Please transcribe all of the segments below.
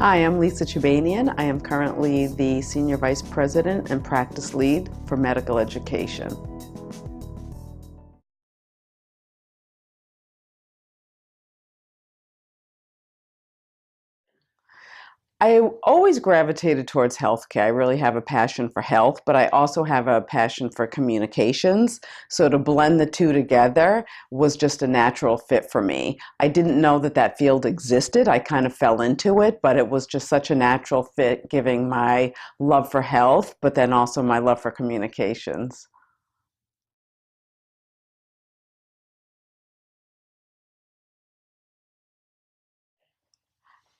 Hi, I'm Lisa Chobanian. I am currently the Senior Vice President and Practice Lead for Medical Education. I always gravitated towards healthcare. I really have a passion for health, but I also have a passion for communications. So to blend the two together was just a natural fit for me. I didn't know that that field existed. I kind of fell into it, but it was just such a natural fit, giving my love for health, but then also my love for communications.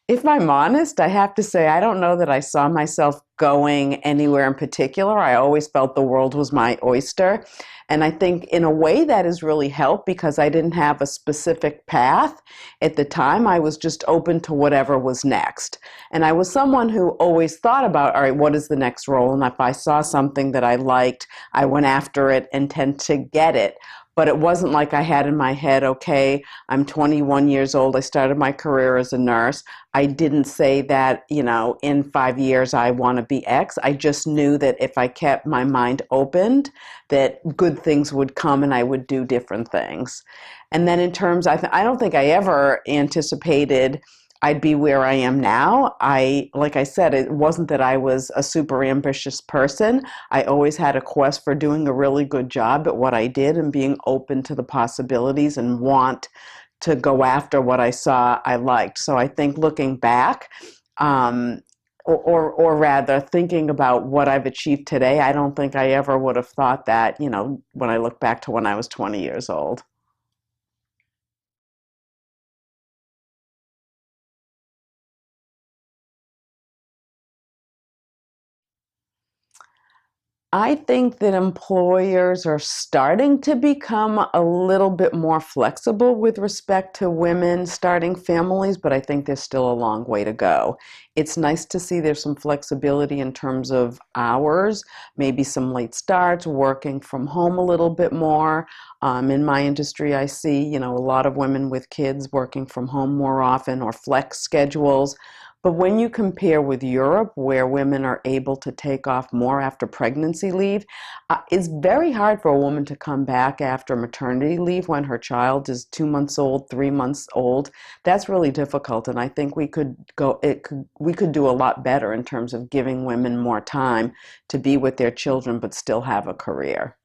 If I'm honest, I have to say I don't know that I saw myself going anywhere in particular. I always felt the world was my oyster. And I think in a way that has really helped because I didn't have a specific path. At the time, I was just open to whatever was next. And I was someone who always thought about, all right, what is the next role? And if I saw something that I liked, I went after it and tend to get it. But it wasn't like I had in my head, okay, I'm 21 years old. I started my career as a nurse. I didn't say that, in 5 years I want to be X. I just knew that if I kept my mind opened, that good things would come and I would do different things. And then in terms, I don't think I ever anticipated I'd be where I am now. Like I said, it wasn't that I was a super ambitious person. I always had a quest for doing a really good job at what I did and being open to the possibilities and want to go after what I saw I liked. So I think looking back, um, or rather thinking about what I've achieved today, I don't think I ever would have thought that, when I look back to when I was 20 years old. I think that employers are starting to become a little bit more flexible with respect to women starting families, but I think there's still a long way to go. It's nice to see there's some flexibility in terms of hours, maybe some late starts, working from home a little bit more. In my industry, I see, a lot of women with kids working from home more often or flex schedules. But when you compare with Europe, where women are able to take off more after pregnancy leave, it's very hard for a woman to come back after maternity leave when her child is 2 months old, 3 months old. That's really difficult, and I think we could do a lot better in terms of giving women more time to be with their children but still have a career.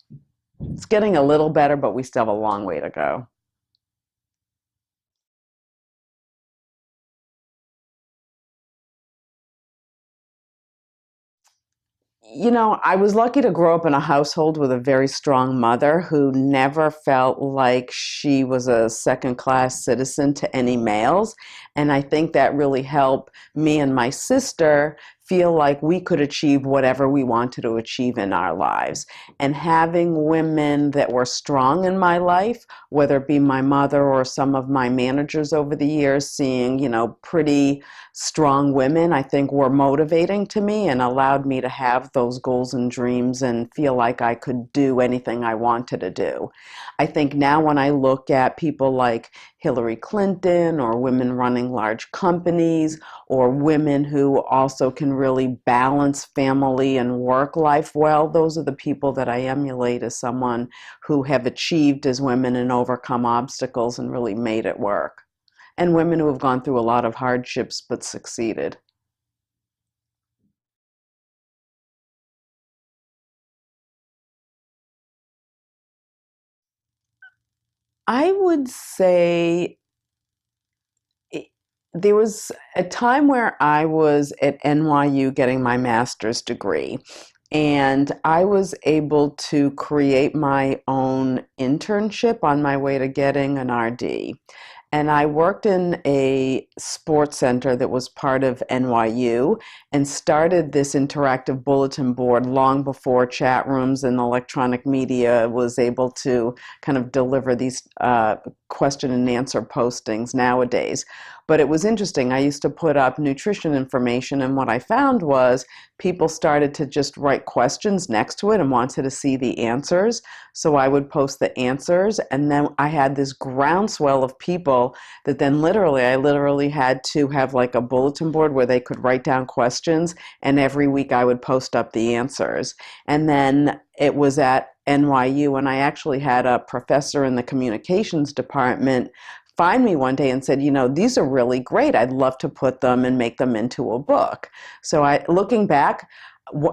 It's getting a little better, but we still have a long way to go. I was lucky to grow up in a household with a very strong mother who never felt like she was a second class citizen to any males. And I think that really helped me and my sister feel like we could achieve whatever we wanted to achieve in our lives. And having women that were strong in my life, whether it be my mother or some of my managers over the years, seeing, pretty strong women, I think were motivating to me and allowed me to have those goals and dreams and feel like I could do anything I wanted to do. I think now when I look at people like Hillary Clinton or women running large companies or women who also can really balance family and work life well, those are the people that I emulate as someone who have achieved as women and overcome obstacles and really made it work, and women who have gone through a lot of hardships but succeeded. I would say there was a time where I was at NYU getting my master's degree, and I was able to create my own internship on my way to getting an RD. And I worked in a sports center that was part of NYU and started this interactive bulletin board long before chat rooms and electronic media was able to kind of deliver these question and answer postings nowadays. But it was interesting. I used to put up nutrition information, and what I found was people started to just write questions next to it and wanted to see the answers. So I would post the answers, and then I had this groundswell of people people that then I literally had to have like a bulletin board where they could write down questions, and every week I would post up the answers. And then it was at NYU, and I actually had a professor in the communications department find me one day and said, these are really great. I'd love to put them and make them into a book. So looking back,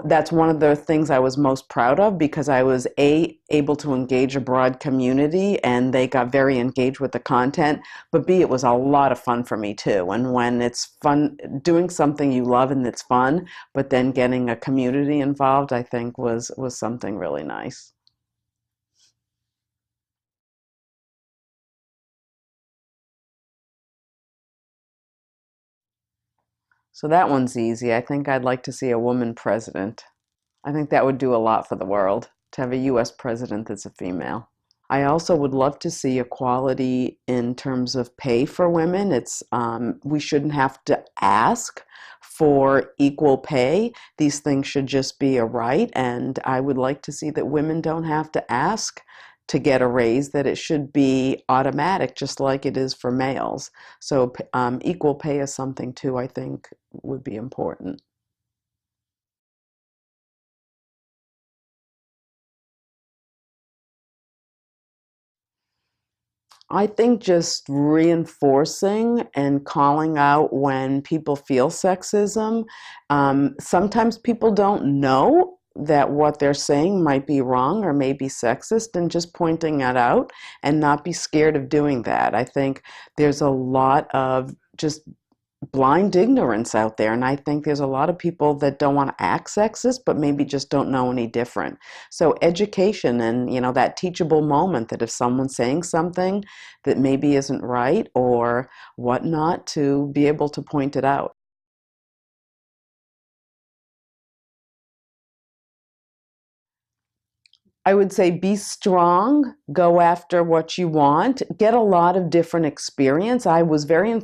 that's one of the things I was most proud of, because I was able to engage a broad community and they got very engaged with the content, but B, it was a lot of fun for me too. And when it's fun doing something you love and it's fun, but then getting a community involved, I think was something really nice. So that one's easy. I think I'd like to see a woman president. I think that would do a lot for the world to have a US president that's a female. I also would love to see equality in terms of pay for women. We shouldn't have to ask for equal pay. These things should just be a right, and I would like to see that women don't have to ask to get a raise, that it should be automatic, just like it is for males. So equal pay is something too, I think would be important. I think just reinforcing and calling out when people feel sexism. Sometimes people don't know that what they're saying might be wrong or may be sexist, and just pointing that out and not be scared of doing that. I think there's a lot of just blind ignorance out there. And I think there's a lot of people that don't want to act sexist, but maybe just don't know any different. So education and, that teachable moment, that if someone's saying something that maybe isn't right or whatnot, to be able to point it out. I would say be strong, go after what you want, get a lot of different experience. I was very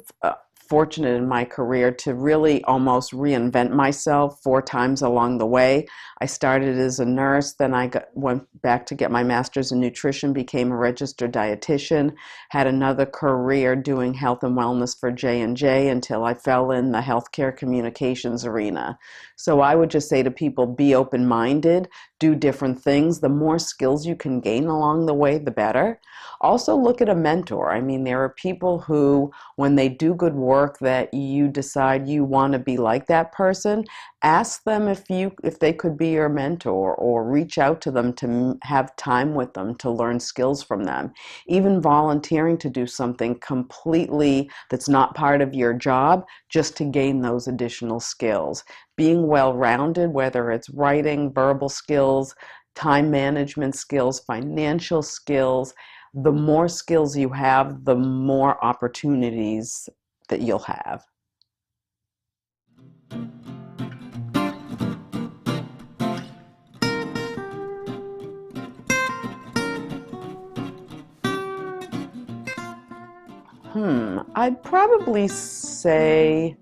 fortunate in my career to really almost reinvent myself four times along the way. I started as a nurse, then went back to get my master's in nutrition, became a registered dietitian, had another career doing health and wellness for J&J until I fell in the healthcare communications arena. So I would just say to people, be open-minded, do different things. The more skills you can gain along the way, the better. Also look at a mentor. I mean, there are people who, when they do good work that you decide you want to be like that person, ask them if they could be your mentor, or reach out to them to have time with them to learn skills from them. Even volunteering to do something completely that's not part of your job, just to gain those additional skills. Being well-rounded, whether it's writing, verbal skills, time management skills, financial skills, the more skills you have, the more opportunities that you'll have. I'd probably say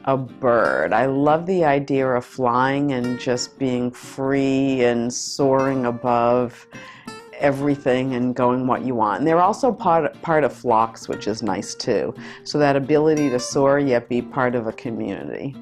a bird. I love the idea of flying and just being free and soaring above everything and going what you want. And they're also part of flocks, which is nice too. So that ability to soar yet be part of a community.